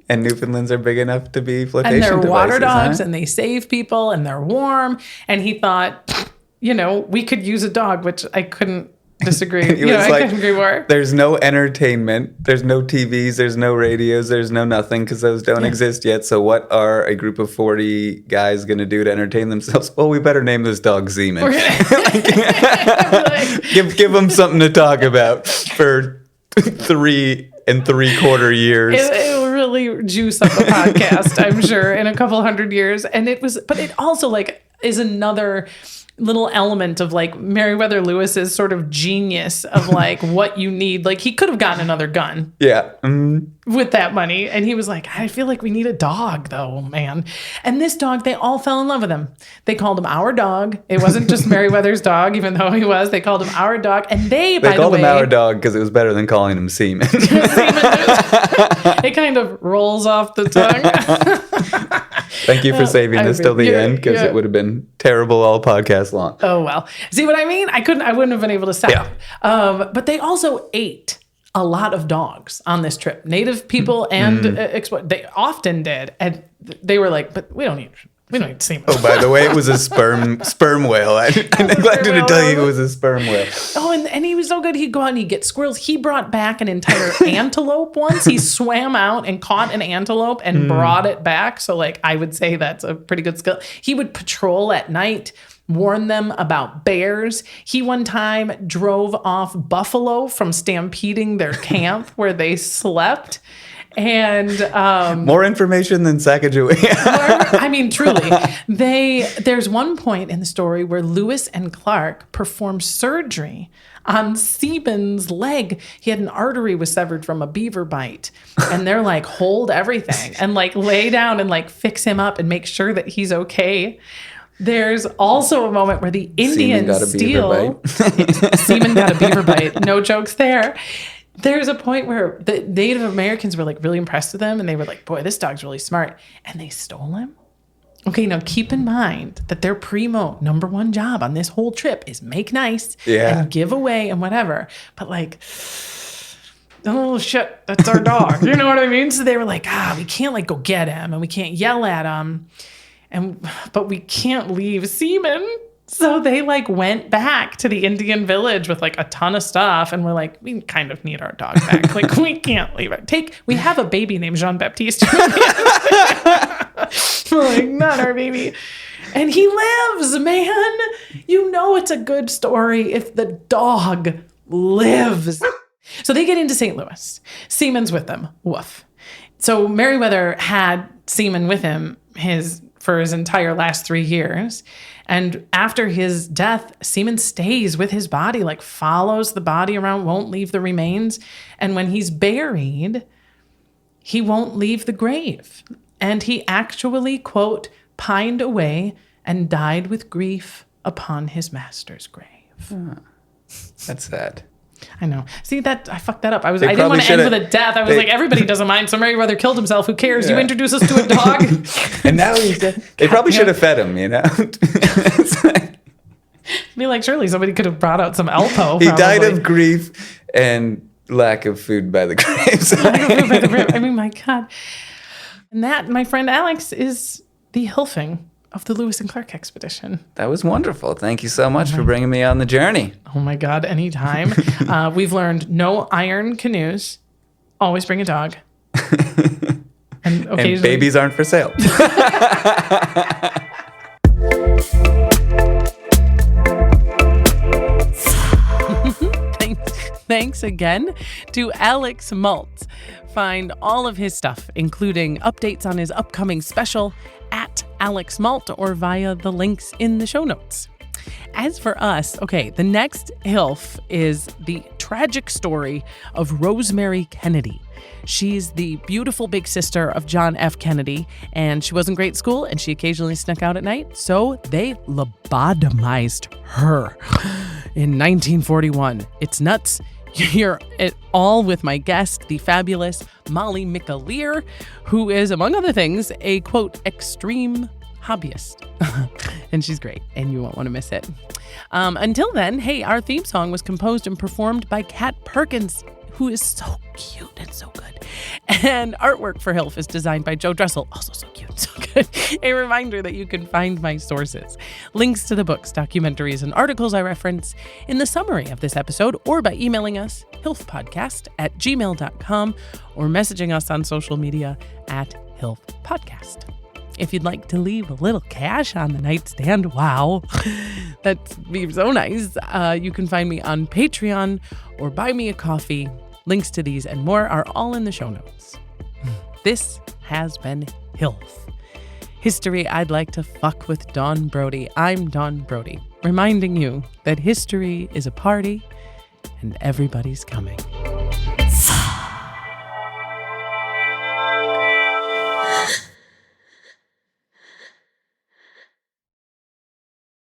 And Newfoundlands are big enough to be flotation And they're water devices, dogs, and they save people, and they're warm. And he thought, we could use a dog, which I couldn't disagree. I couldn't agree more. There's no entertainment. There's no TVs. There's no radios. There's no nothing because those don't exist yet. So what are a group of 40 guys going to do to entertain themselves? Well, we better name this dog Seaman. Give them something to talk about for 3 3/4 years. It will really juice up a podcast, I'm sure, in a couple hundred years. And but it also is another little element of Meriwether Lewis's sort of genius of what you need. He could have gotten another gun. Yeah. With that money. And he was like, I feel like we need a dog though, man. And this dog, they all fell in love with him. They called him our dog. It wasn't just Meriwether's dog, even though he was. They called him our dog. And they called him our dog because it was better than calling him Seaman. It kind of rolls off the tongue. Thank you for saving this till the end because it would have been terrible all podcast long. Oh, well. See what I mean? I wouldn't have been able to stop. Yeah. But they also ate a lot of dogs on this trip. Native people and they often did. And they were like, but we don't need Seaman. Oh, by the way, it was a sperm whale. I neglected to tell you it was a sperm whale. Oh, and he was so good. He'd go out and he'd get squirrels. He brought back an entire antelope once. He swam out and caught an antelope and brought it back. So I would say that's a pretty good skill. He would patrol at night, warn them about bears. He one time drove off buffalo from stampeding their camp where they slept. And more information than Sacagawea. I mean, truly, there's one point in the story where Lewis and Clark performed surgery on Seaman's leg. He had an artery was severed from a beaver bite, and they're like, hold everything and lay down and fix him up and make sure that he's okay. There's also a moment where the Indians steal. Seaman got a beaver bite. No jokes there. There's a point where the Native Americans were really impressed with him, and they were like, boy, this dog's really smart. And they stole him. Okay, now keep in mind that their primo number one job on this whole trip is make nice and give away and whatever. But oh shit, that's our dog. You know what I mean? So they were like, we can't go get him, and we can't yell at him. But we can't leave Seaman. So they went back to the Indian village with a ton of stuff, and we're like, we kind of need our dog back. We can't leave it. We have a baby named Jean Baptiste. We're not our baby. And he lives, man. It's a good story if the dog lives. So they get into St. Louis. Seaman's with them. Woof. So Merriweather had Seaman with him for his entire last 3 years. And after his death, Seaman stays with his body, follows the body around, won't leave the remains. And when he's buried, he won't leave the grave. And he actually, quote, pined away and died with grief upon his master's grave. That's sad. I know. See, I fucked that up. I didn't want to end with a death. I was everybody doesn't mind. So Merriweather killed himself. Who cares? You introduce us to a dog. And now he's dead. They probably should have fed him, Be surely somebody could have brought out some Alpo. He died of grief and lack of food by the grave. I mean, my God. And that, my friend Alex, is the HILFing of the Lewis and Clark expedition. That was wonderful. Thank you so much for bringing me on the journey. Oh my God, anytime. We've learned no iron canoes. Always bring a dog. And babies aren't for sale. Thanks again to Alex Malt. Find all of his stuff, including updates on his upcoming special, at Alex Malt or via the links in the show notes. As for us, the next HILF is the tragic story of Rosemary Kennedy. She's the beautiful big sister of John F. Kennedy, and she was in grade school, and she occasionally snuck out at night, so they lobotomized her. in 1941. It's nuts. You're all with my guest, the fabulous Molly McAleer, who is, among other things, a, quote, extreme hobbyist. And she's great, and you won't want to miss it. Until then, hey, our theme song was composed and performed by Kat Perkins, who is so cute and so good. And artwork for HILF is designed by Joe Dressel, also so cute, so good. A reminder that you can find my sources, links to the books, documentaries, and articles I reference in the summary of this episode, or by emailing us, hilfpodcast@gmail.com, or messaging us on social media @hilfpodcast. If you'd like to leave a little cash on the nightstand, wow, that'd be so nice. You can find me on Patreon or buy me a coffee. Links to these and more are all in the show notes. This has been HILF. History I'd Like to Fuck with Dawn Brody. I'm Dawn Brody, reminding you that history is a party and everybody's coming.